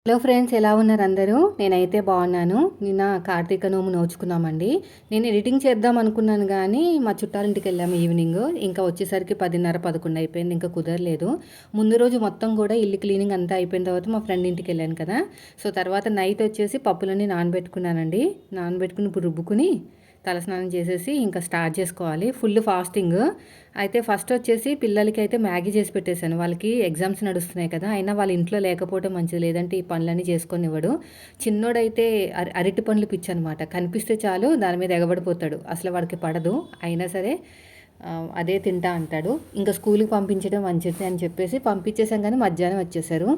Hello friends, ఎలా ఉన్నారు అందరూ? నేనైతే బాగున్నాను. నిన్న కార్తీక నోము నోచుకున్నామండి. నేను ఎడిటింగ్ చేద్దాం అనుకున్నాను కానీ మా చుట్టాలింటికి వెళ్ళాము ఈవినింగ్. ఇంకా వచ్చేసరికి 10:30, 11 అయిపోయింది. ఇంకా కుదరలేదు. ముందు రోజు మొత్తం కూడా ఇల్లు క్లీనింగ్ అంతా అయిపోయిన తర్వాత మా ఫ్రెండ్ ఇంటికి వెళ్ళాను కదా. సో తర్వాత నైట్ వచ్చేసి పప్పులన్నీ నానబెట్టుకున్నానండి. నానబెట్టుకుని ఇప్పుడు రుబ్బుకుని తలస్నానం చేసేసి ఇంకా స్టార్ట్ చేసుకోవాలి. Full fasting. అయితే ఫస్ట్ వచ్చేసి పిల్లలకి అయితే మ్యాగీ చేసి పెట్టేశాను. వాళ్ళకి ఎగ్జామ్స్ నడుస్తున్నాయి కదా, అయినా వాళ్ళ ఇంట్లో లేకపోవడం మంచిది, లేదంటే ఈ పనులన్నీ చేసుకొనివ్వడు. చిన్నోడైతే అరటి పండ్లు పిచ్చనమాట. కనిపిస్తే చాలు దాని మీద ఎగబడిపోతాడు. అసలు వాడికి పడదు, అయినా సరే అదే తింటా అంటాడు. ఇంకా స్కూల్కి పంపించడం మంచిది అని చెప్పేసి పంపించేసాం, కానీ మధ్యాహ్నం వచ్చేసారు.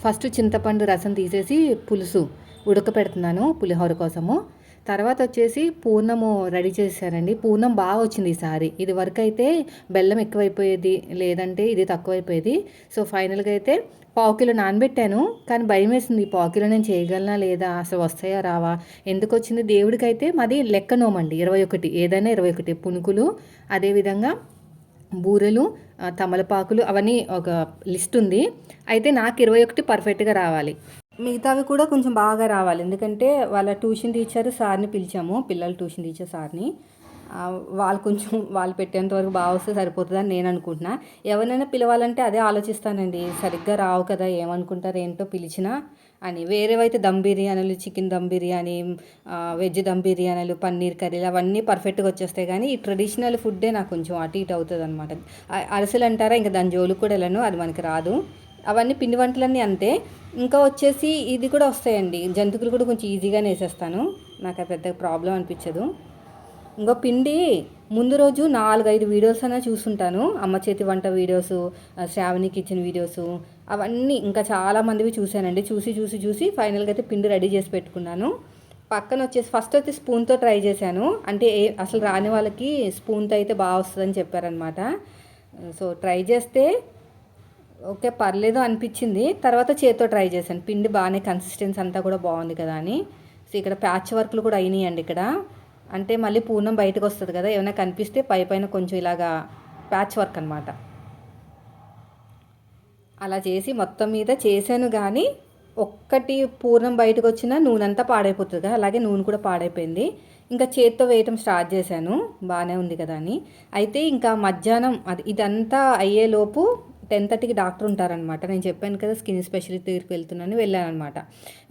ఫస్ట్ చింతపండు రసం తీసేసి పులుసు ఉడకపెడుతున్నాను పులిహోర కోసము. తర్వాత వచ్చేసి పూర్ణము రెడీ చేశానండి. పూర్ణం బాగా వచ్చింది ఈసారి. ఇది వరకు అయితే బెల్లం ఎక్కువైపోయేది, లేదంటే ఇది తక్కువైపోయేది. సో ఫైనల్గా అయితే పావు కిలో నానబెట్టాను, కానీ భయం వేసింది పావు కిలో నేను చేయగలనా లేదా, అసలు వస్తాయా రావా. ఎందుకు వచ్చింది దేవుడికైతే మాది లెక్క నోమండి. 21, ఏదైనా 21 పునుకులు, అదేవిధంగా బూరెలు, తమలపాకులు, అవన్నీ ఒక లిస్ట్ ఉంది. అయితే నాకు 21 పర్ఫెక్ట్గా రావాలి. మిగతావి కూడా కొంచెం బాగా రావాలి, ఎందుకంటే వాళ్ళ ట్యూషన్ టీచర్ సార్ని పిలిచాము, పిల్లల ట్యూషన్ టీచర్ సార్ని. వాళ్ళు కొంచెం వాళ్ళు పెట్టేంత వరకు బాగా వస్తే సరిపోతుందని నేను అనుకుంటున్నా. ఎవరినైనా పిలవాలంటే అదే ఆలోచిస్తానండి, సరిగ్గా రావు కదా, ఏమనుకుంటారు ఏంటో పిలిచినా అని. వేరేవైతే దమ్ బిర్యానీలు, చికెన్ దమ్ బిర్యానీ, వెజ్ దమ్ బిర్యానీలు, పన్నీర్ కర్రీలు అవన్నీ పర్ఫెక్ట్గా వచ్చేస్తాయి. కానీ ఈ ట్రెడిషనల్ ఫుడ్డే నాకు కొంచెం అటు ఇటు అవుతుంది అనమాట. అరిసెలు అంటారా, ఇంకా దాని జోలికి కూడా వెళ్ళను, అది మనకి రాదు. అవన్నీ పిండి వంటలన్నీ అంతే. ఇంకా వచ్చేసి ఇది కూడా వస్తాయండి, జంతికలు కూడా కొంచెం ఈజీగానే వేసేస్తాను, నాకు పెద్ద ప్రాబ్లం అనిపించదు. ఇంకో పిండి ముందు రోజు 4-5 వీడియోస్ అయినా చూసుంటాను. అమ్మ చేతి వంట వీడియోసు, శ్రావణి కిచెన్ వీడియోసు, అవన్నీ ఇంకా చాలామందివి చూశానండి. చూసి చూసి చూసి ఫైనల్గా అయితే పిండి రెడీ చేసి పెట్టుకున్నాను. పక్కన వచ్చేసి ఫస్ట్ అయితే స్పూన్తో ట్రై చేశాను. అంటే అసలు రాని వాళ్ళకి స్పూన్తో అయితే బాగా వస్తుందని చెప్పారనమాట. సో ట్రై చేస్తే ఓకే పర్లేదు అనిపించింది. తర్వాత చేతితో ట్రై చేశాను. పిండి బాగానే కన్సిస్టెన్సీ అంతా కూడా బాగుంది కదా అని. సో ఇక్కడ ప్యాచ్ వర్క్లు కూడా అయినాయండి ఇక్కడ. అంటే మళ్ళీ పూర్ణం బయటకు వస్తుంది కదా, ఏమైనా కనిపిస్తే పైన కొంచెం ఇలాగా ప్యాచ్ వర్క్ అనమాట. అలా చేసి మొత్తం మీద చేశాను, కానీ ఒక్కటి పూర్ణం బయటకు వచ్చినా నూనె అంతా పాడైపోతుంది కదా, అలాగే నూనె కూడా పాడైపోయింది. ఇంకా చేత్తో వేయటం స్టార్ట్ చేశాను, బాగానే ఉంది కదా అని. అయితే ఇంకా మధ్యాహ్నం ఇదంతా అయ్యేలోపు 10:30కి డాక్టర్ ఉంటారనమాట. నేను చెప్పాను కదా స్కిన్ స్పెషలిస్ట్ దగ్గరికి వెళ్ళాను అనమాట.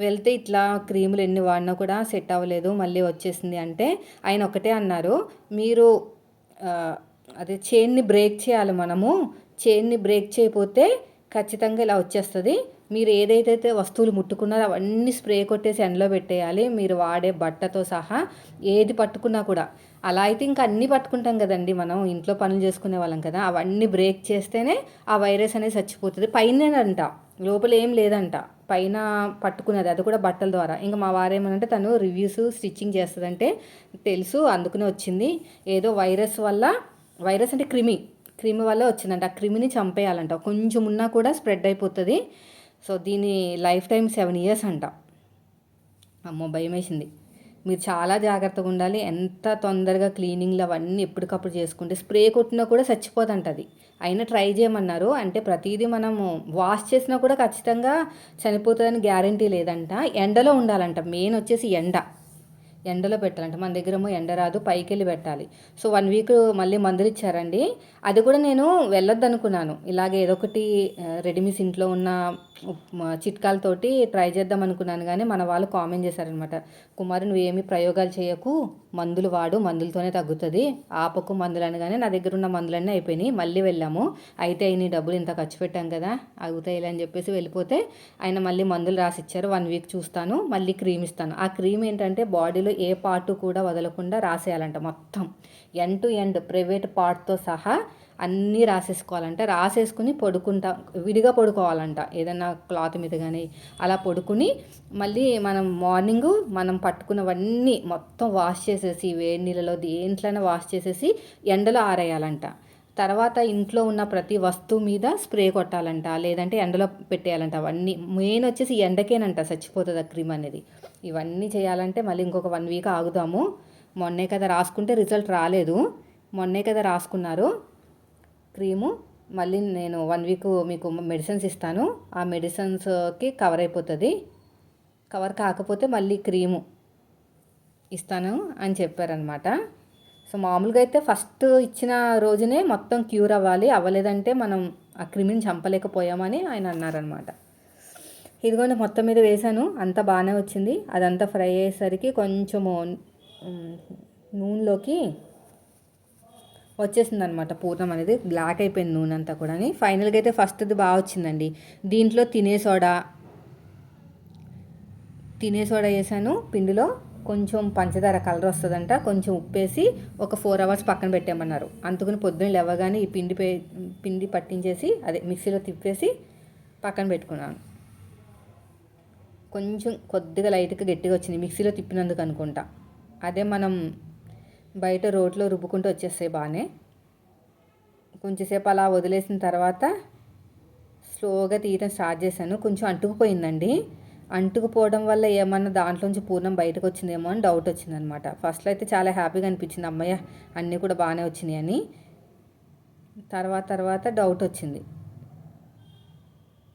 వెళ్తే ఇట్లా క్రీములు ఎన్ని వాడినా కూడా సెట్ అవ్వలేదు, మళ్ళీ వచ్చేసింది అంటే ఆయన ఒకటే అన్నారు, మీరు అదే చైన్ని బ్రేక్ చేయాలి మనము. చైన్ని బ్రేక్ చేయకపోతే ఖచ్చితంగా ఇలా వచ్చేస్తుంది. మీరు ఏదైతే వస్తువులు ముట్టుకున్నారో అవన్నీ స్ప్రే కొట్టేసి ఎండలో పెట్టేయాలి, మీరు వాడే బట్టతో సహా ఏది పట్టుకున్నా కూడా. అలా అయితే ఇంకా అన్నీ పట్టుకుంటాం కదండి, మనం ఇంట్లో పనులు చేసుకునే వాళ్ళం కదా, అవన్నీ బ్రేక్ చేస్తేనే ఆ వైరస్ అనేది చచ్చిపోతుంది. పైనేనంట, లోపల ఏం లేదంట, పైన పట్టుకున్నది, అది కూడా బట్టల ద్వారా. ఇంకా మా వారేమనంటే తను రివ్యూస్ స్టిచ్చింగ్ చేస్తుందంటే తెలుసు, అందుకునే వచ్చింది. ఏదో వైరస్ అంటే క్రిమి వల్ల వచ్చిందంట. ఆ క్రిమిని చంపేయాలంట, కొంచెం ఉన్నా కూడా స్ప్రెడ్ అయిపోతుంది. సో దీని లైఫ్ టైం 7 years అంట. అమ్మో భయం వేసింది. మీరు చాలా జాగ్రత్తగా ఉండాలి. ఎంత తొందరగా క్లీనింగ్లు అవన్నీ ఎప్పటికప్పుడు చేసుకుంటే, స్ప్రే కొట్టినా కూడా చచ్చిపోదంట అది. అయినా ట్రై చేయమన్నారు. అంటే ప్రతిదీ మనము వాష్ చేసినా కూడా ఖచ్చితంగా చనిపోతుందని గ్యారంటీ లేదంట. ఎండలో ఉండాలంట, మెయిన్ వచ్చేసి ఎండలో పెట్టాలంట. మన దగ్గరేమో ఎండ రాదు, పైకి వెళ్ళి పెట్టాలి. సో 1 week మళ్ళీ మందులు ఇచ్చారండి. అది కూడా నేను వెళ్ళొద్దు అనుకున్నాను, ఇలాగే ఏదో ఒకటి రెడీమేడ్స్ ఇంట్లో ఉన్న చిట్కాలతోటి ట్రై చేద్దాం అనుకున్నాను. కానీ మన వాళ్ళు కామెంట్ చేశారనమాట, కుమారు నువ్వేమి ప్రయోగాలు చేయకు, మందులు వాడు, మందులతోనే తగ్గుతుంది, ఆపకు మందులు అనగానే నా దగ్గర ఉన్న మందులన్నీ అయిపోయినాయి. మళ్ళీ వెళ్ళాము. అయితే అయిన డబ్బులు ఇంత ఖర్చు పెట్టాం కదా, అవుతాయి అని చెప్పేసి వెళ్ళిపోతే ఆయన మళ్ళీ మందులు రాసిచ్చారు. 1 week చూస్తాను, మళ్ళీ క్రీమ్ ఇస్తాను. ఆ క్రీమ్ ఏంటంటే బాడీలో ఏ పార్టు కూడా వదలకుండా రాసేయాలంట, మొత్తం ఎండ్ టు ఎండ్ ప్రైవేట్ పార్ట్తో సహా అన్నీ రాసేసుకోవాలంట. రాసేసుకుని విడిగా పడుకోవాలంట, ఏదైనా క్లాత్ మీద కానీ అలా పడుకుని మళ్ళీ మనం మార్నింగ్ మనం పట్టుకున్నవన్నీ మొత్తం వాష్ చేసేసి వేడి నీళ్ళలో దేంట్లోనే వాష్ చేసేసి ఎండలో ఆరేయాలంట. తర్వాత ఇంట్లో ఉన్న ప్రతి వస్తువు మీద స్ప్రే కొట్టాలంట, లేదంటే ఎండలో పెట్టేయాలంట. అవన్నీ మెయిన్ వచ్చేసి ఎండకేనంట చచ్చిపోతుంది ఆ క్రీమ్ అనేది. ఇవన్నీ చేయాలంటే మళ్ళీ ఇంకొక 1 week ఆగుదాము. మొన్నే కదా రాసుకుంటే రిజల్ట్ రాలేదు, మొన్నే కదా రాసుకున్నారు క్రీము. మళ్ళీ నేను 1 week మీకు మెడిసిన్స్ ఇస్తాను, ఆ మెడిసిన్స్కి కవర్ అయిపోతుంది. కవర్ కాకపోతే మళ్ళీ క్రీము ఇస్తాను అని చెప్పారనమాట. సో మామూలుగా అయితే ఫస్ట్ ఇచ్చిన రోజునే మొత్తం క్యూర్ అవ్వాలి, అవ్వలేదంటే మనం ఆ క్రిమిని చంపలేకపోయామని ఆయన అన్నారనమాట. ఇదిగోండి మొత్తం మీద వేసాను, అంతా బాగానే వచ్చింది. అదంతా ఫ్రై అయ్యేసరికి కొంచెము నూనెలోకి వచ్చేసింది అనమాట పూర్ణం అనేది, బ్లాక్ అయిపోయింది నూనె అంతా కూడా. ఫైనల్గా అయితే ఫస్ట్ది బాగా వచ్చిందండి. దీంట్లో తినే సోడా వేసాను పిండిలో, కొంచెం పంచదార కలర్ వస్తుందంట, కొంచెం ఉప్పేసి ఒక 4 hours పక్కన పెట్టామన్నారు. అందుకని పొద్దున్న లేవగానే ఈ పిండి పట్టించేసి అదే మిక్సీలో తిప్పేసి పక్కన పెట్టుకున్నాను. కొంచెం కొద్దిగా లైట్గా గట్టిగా వచ్చింది మిక్సీలో తిప్పినందుకు అనుకుంటా. అదే మనం బయట రోట్లో రుబ్బుకుంటూ వచ్చేస్తాయి బాగానే. కొంచెంసేపు అలా వదిలేసిన తర్వాత స్లోగా తీయడం స్టార్ట్ చేశాను. కొంచెం అంటుకుపోయిందండి. అంటుకుపోవడం వల్ల ఏమన్నా దాంట్లోంచి పూర్ణం బయటకు వచ్చిందేమో అని డౌట్ వచ్చిందనమాట. ఫస్ట్లో అయితే చాలా హ్యాపీగా అనిపించింది, అమ్మయ్య అన్నీ కూడా బాగానే వచ్చినాయి అని. తర్వాత డౌట్ వచ్చింది,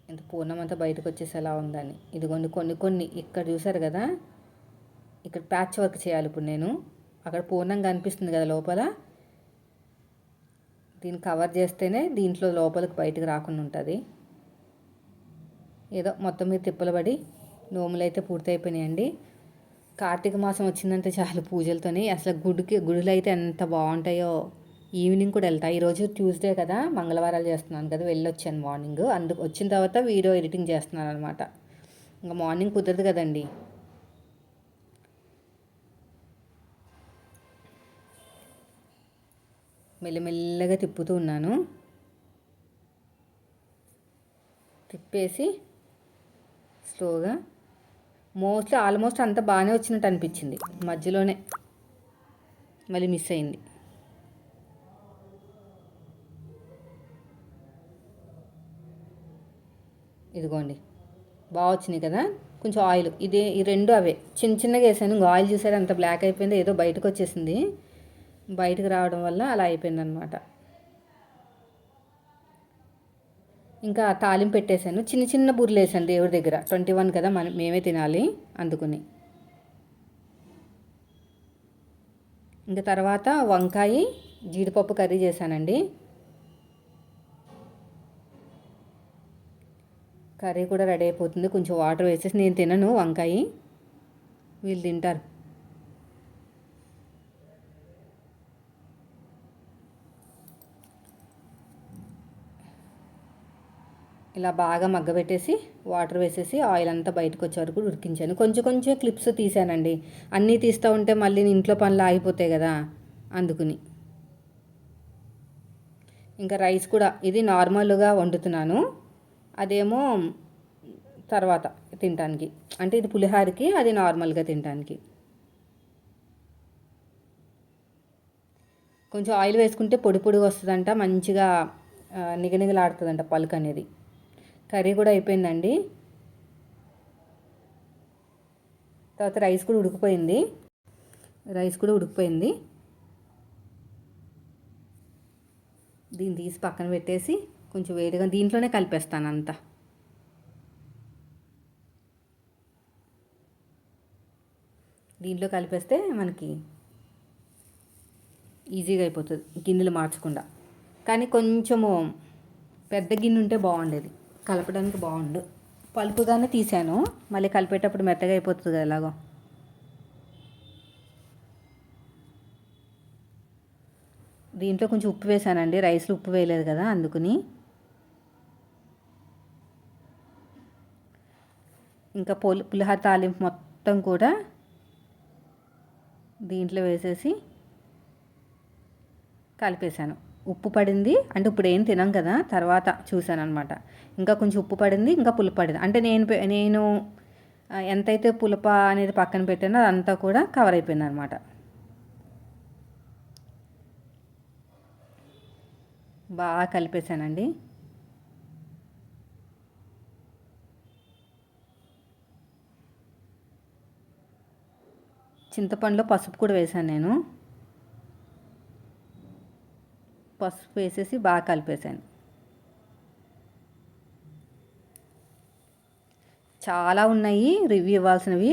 ఇంత పూర్ణం అంతా బయటకు వచ్చేసి ఎలా ఉందని. ఇదిగోండి కొన్ని ఇక్కడ చూసారు కదా, ఇక్కడ ప్యాచ్ వర్క్ చేయాలి ఇప్పుడు నేను. అక్కడ పూర్ణం కనిపిస్తుంది కదా లోపల, దీన్ని కవర్ చేస్తేనే దీంట్లో లోపలికి బయటకు రాకుండా ఉంటుంది. ఏదో మొత్తం మీద తిప్పలు పడి నోములు అయితే పూర్తయిపోయినాయండి. కార్తీక మాసం వచ్చిందంటే చాలు పూజలతోని అసలు గుడులు అయితే ఎంత బాగుంటాయో. ఈవినింగ్ కూడా వెళ్తా. ఈరోజు ట్యూస్డే కదా, మంగళవారాలు చేస్తున్నాను కదా, వెళ్ళొచ్చాను మార్నింగ్. వచ్చిన తర్వాత వీడియో ఎడిటింగ్ చేస్తున్నాను అనమాట. ఇంకా మార్నింగ్ కుదరదు కదండి. మెల్లమెల్లగా తిప్పుతూ ఉన్నాను. తిప్పేసి స్లోగా ఆల్మోస్ట్ అంతా బాగానే వచ్చినట్టు అనిపించింది. మధ్యలోనే మళ్ళీ మిస్ అయింది. ఇదిగోండి బాగా వచ్చినాయి కదా. కొంచెం ఆయిల్ ఈ రెండు అవే చిన్నగా వేసాను. ఇంకా ఆయిల్ చూసారు అంత బ్లాక్ అయిపోయింది, ఏదో బయటకు వచ్చేసింది. బయటకు రావడం వల్ల అలా అయిపోయిందనమాట. ఇంకా తాలింపు పెట్టేశాను. చిన్న బుర్రలు వేసాను దేవుడి దగ్గర. 21 కదా, మేమే తినాలి అందుకుని. ఇంకా తర్వాత వంకాయ జీడిపప్పు కర్రీ చేశానండి. కర్రీ కూడా రెడీ అయిపోతుంది. కొంచెం వాటర్ వేసేసి, నేను తినను వంకాయ, వీళ్ళు తింటారు. ఇలా బాగా మగ్గబెట్టేసి వాటర్ వేసేసి ఆయిల్ అంతా బయటకు వచ్చే వరకు ఉడికించాను. కొంచెం క్లిప్స్ తీసానండి. అన్నీ తీస్తూ ఉంటే మళ్ళీ ఇంట్లో పనులు ఆగిపోతాయి కదా, అందుకుని. ఇంకా రైస్ కూడా ఇది నార్మల్గా వండుతున్నాను, అదేమో తర్వాత తినడానికి. అంటే ఇది పులిహారకి, అది నార్మల్గా తినడానికి. కొంచెం ఆయిల్ వేసుకుంటే పొడిగా వస్తుందంట, మంచిగా నిగనిగలాడుతుందంట పలుకు అనేది. కర్రీ కూడా అయిపోయిందండి. తర్వాత రైస్ కూడా ఉడికిపోయింది. దీన్ని తీసి పక్కన పెట్టేసి కొంచెం వేడిగా దీంట్లోనే కలిపేస్తాను అంతా. దీంట్లో కలిపేస్తే మనకి ఈజీగా అయిపోతుంది, గిన్నెలు మార్చకుండా. కానీ కొంచెము పెద్ద గిన్నె ఉంటే బాగుండేది, కలపడానికి బాగుండు. పలుపుగానే తీసాను, మళ్ళీ కలిపేటప్పుడు మెత్తగా అయిపోతుంది ఎలాగో. దీంట్లో కొంచెం ఉప్పు వేసానండి, రైస్లో ఉప్పు వేయలేదు కదా, అందుకుని. ఇంకా పులిహోర తాలింపు మొత్తం కూడా దీంట్లో వేసేసి కలిపేశాను. ఉప్పు పడింది అంటే ఇప్పుడు ఏం తినాం కదా, తర్వాత చూసాను అనమాట. ఇంకా కొంచెం ఉప్పు పడింది, ఇంకా పులుపు పడింది. అంటే నేను ఎంతైతే పులప అనేది పక్కన పెట్టానో అదంతా కూడా కవర్ అయిపోయింది అనమాట. బాగా కలిపేశానండి. చింతపండులో పసుపు కూడా వేసాను నేను. పసుపు వేసేసి బాగా కలిపేశాను. చాలా ఉన్నాయి రివ్యూ ఇవ్వాల్సినవి.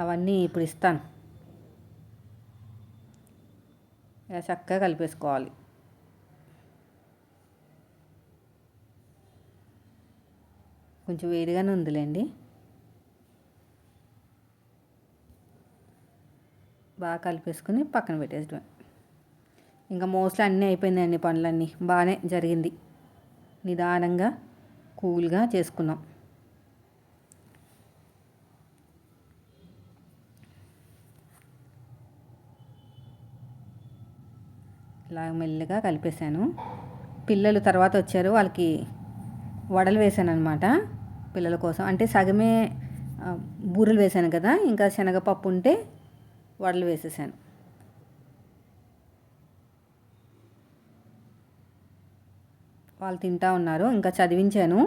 అవన్నీ ఇప్పుడు ఇస్తాను. ఇలా చక్కగా కలిపేసుకోవాలి. కొంచెం వేడిగానే ఉందిలేండి. బాగా కలిపేసుకుని పక్కన పెట్టేయడమే. ఇంకా మోస్ట్లీ అన్నీ అయిపోయిందండి, పనులన్నీ బాగానే జరిగింది. నిదానంగా కూల్గా చేసుకున్నాం. ఇలా మెల్లగా కలిపేశాను. పిల్లలు తర్వాత వచ్చారు, వాళ్ళకి వడలు వేసాను అనమాట పిల్లల కోసం. అంటే సగమే బూరెలు వేసాను కదా, ఇంకా శనగపప్పు ఉంటే వడలు వేసేసాను. వాళ్ళు తింటూ ఉన్నారు. ఇంకా చదివించాను.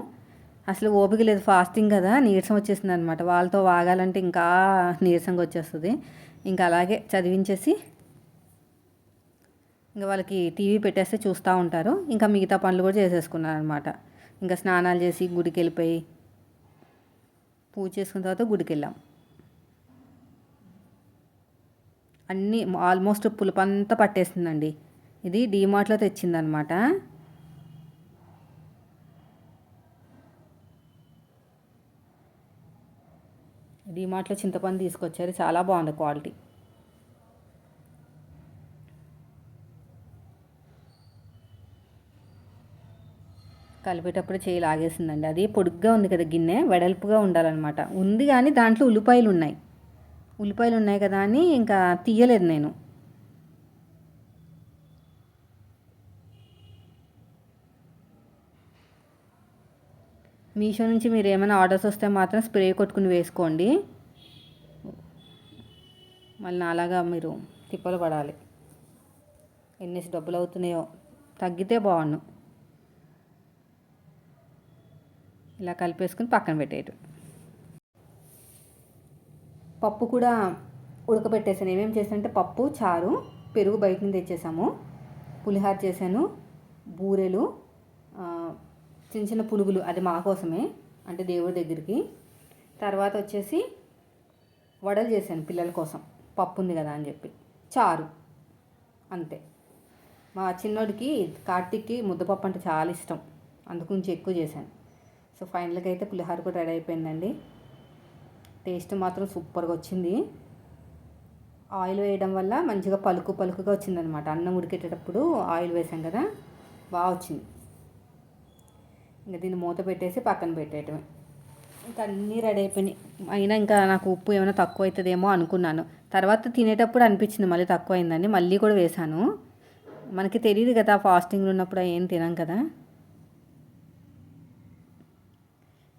అసలు ఓపిక లేదు, ఫాస్టింగ్ కదా, నీరసం వచ్చేసింది అనమాట. వాళ్ళతో వాగాలంటే ఇంకా నీరసంగా వచ్చేస్తుంది. ఇంకా అలాగే చదివించేసి ఇంకా వాళ్ళకి టీవీ పెట్టేస్తే చూస్తూ ఉంటారు. ఇంకా మిగతా పనులు కూడా చేసేసుకున్నాను అనమాట. ఇంకా స్నానాలు చేసి గుడికి వెళ్ళిపోయి పూజ చేసుకున్న తర్వాత గుడికి వెళ్ళాం. అన్నీ ఆల్మోస్ట్ పులుపంతా పట్టేస్తుందండి. ఇది డీమార్ట్లో తెచ్చిందనమాట. డీమార్ట్లో చింతపండు తీసుకొచ్చారు, చాలా బాగుంది క్వాలిటీ. కలిపేటప్పుడు చేయి లాగేసిందండి. అది పొడుగ్గా ఉంది కదా గిన్నె, వెడల్పుగా ఉండాలన్నమాట. ఉంది కానీ దాంట్లో ఉల్లిపాయలు ఉన్నాయి కదా అని ఇంకా తీయలేదు నేను. మీషో నుంచి మీరు ఏమైనా ఆర్డర్స్ వస్తే మాత్రం స్ప్రే కొట్టుకుని వేసుకోండి. మళ్ళీ అలాగా మీరు తిప్పలు పడాలి. ఎన్నేసి డబ్బులు అవుతున్నాయో, తగ్గితే బాగుండు. ఇలా కలిపేసుకుని పక్కన పెట్టేయటం. పప్పు కూడా ఉడకబెట్టేసాను. ఏమేమి చేశానంటే పప్పు, చారు, పెరుగు బయట నుంచి తెచ్చేసాము, పులిహార చేశాను, బూరెలు, చిన్న చిన్న పునుగులు, అది మా కోసమే, అంటే దేవుడి దగ్గరికి. తర్వాత వచ్చేసి వడలు చేశాను పిల్లల కోసం, పప్పు ఉంది కదా అని చెప్పి. చారు, అంతే. మా చిన్నోడికి కార్తీక్కి ముద్దపప్పు అంటే చాలా ఇష్టం, అందుగురించి ఎక్కువ చేశాను. సో ఫైనల్గా అయితే పులిహార కూడా రెడీ అయిపోయిందండి. టేస్ట్ మాత్రం సూపర్గా వచ్చింది. ఆయిల్ వేయడం వల్ల మంచిగా పలుకుగా వచ్చిందనమాట. అన్నం ఉడికేటప్పుడు ఆయిల్ వేసాం కదా, బాగా వచ్చింది. ఇంకా దీన్ని మూత పెట్టేసి పక్కన పెట్టేయటమే. ఇంకా అన్నీ రెడీ అయిపోయినాయి. అయినా ఇంకా నాకు ఉప్పు ఏమైనా తక్కువ అవుతుందేమో అనుకున్నాను. తర్వాత తినేటప్పుడు అనిపించింది మళ్ళీ తక్కువ అయిందని, మళ్ళీ కూడా వేసాను. మనకి తెలియదు కదా, ఫాస్టింగ్లో ఉన్నప్పుడు ఏం తినాం కదా.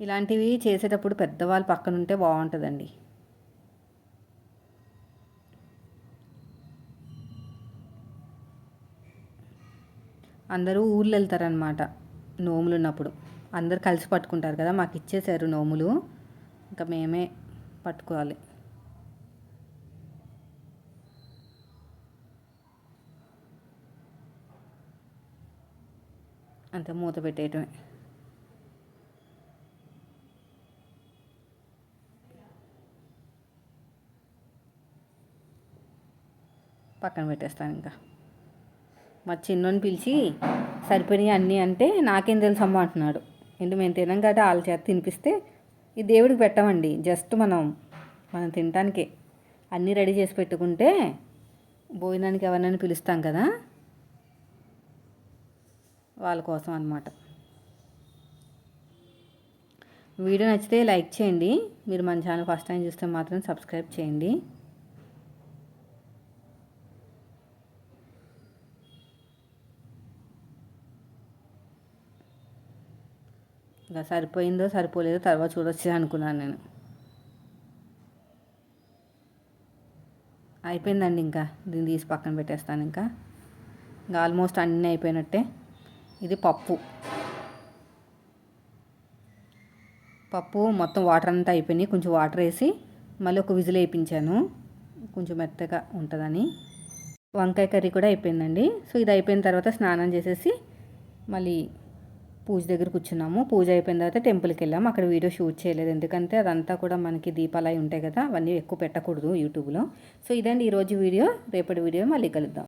ఇలాంటివి చేసేటప్పుడు పెద్దవాళ్ళు పక్కన ఉంటే బాగుంటుందండి. అందరూ ఊర్లు వెళ్తారనమాట నోములు ఉన్నప్పుడు. అందరు కలిసి పట్టుకుంటారు కదా, మాకు ఇచ్చేసారు నోములు, ఇంకా మేమే పట్టుకోవాలి. అంతే, మూత పెట్టేయటమే. పక్కన పెట్టేస్తాను. ఇంకా మా చిన్నోని పిలిచి సరిపోయినాయి అన్నీ అంటే, నాకేం తెలుసమ్మా అంటున్నాడు. ఏంటి మేము తినాం కాబట్టి వాళ్ళ చేత తినిపిస్తే, ఈ దేవుడికి పెట్టమండి, జస్ట్ మనం తినటానికే. అన్నీ రెడీ చేసి పెట్టుకుంటే భోజనానికి ఎవరినైనా పిలుస్తాం కదా, వాళ్ళ కోసం అన్నమాట. వీడియో నచ్చితే లైక్ చేయండి. మీరు మన ఛానల్ ఫస్ట్ టైం చూస్తే మాత్రం సబ్స్క్రైబ్ చేయండి. ఇంకా సరిపోయిందో సరిపోలేదో తర్వాత చూడొచ్చు అనుకున్నాను నేను. అయిపోయిందండి. ఇంకా దీన్ని తీసి పక్కన పెట్టేస్తాను. ఇంకా ఆల్మోస్ట్ అన్నీ అయిపోయినట్టే. ఇది పప్పు మొత్తం వాటర్ అంతా అయిపోయినాయి. కొంచెం వాటర్ వేసి మళ్ళీ ఒక విజిల్ వేయించాను, కొంచెం మెత్తగా ఉంటుందని. వంకాయ కర్రీ కూడా అయిపోయిందండి. సో ఇది అయిపోయిన తర్వాత స్నానం చేసేసి మళ్ళీ పూజ దగ్గర కూర్చున్నాము. పూజ అయిపోయిన తర్వాత టెంపుల్కి వెళ్ళాము. అక్కడ వీడియో షూట్ చేయలేదు, ఎందుకంటే అదంతా కూడా మనకి దీపాలు అయి ఉంటాయి కదా, అవన్నీ ఎక్కువ పెట్టకూడదు యూట్యూబ్లో. సో ఇదండి ఈరోజు వీడియో. రేపటి వీడియో మళ్ళీ కలుద్దాం.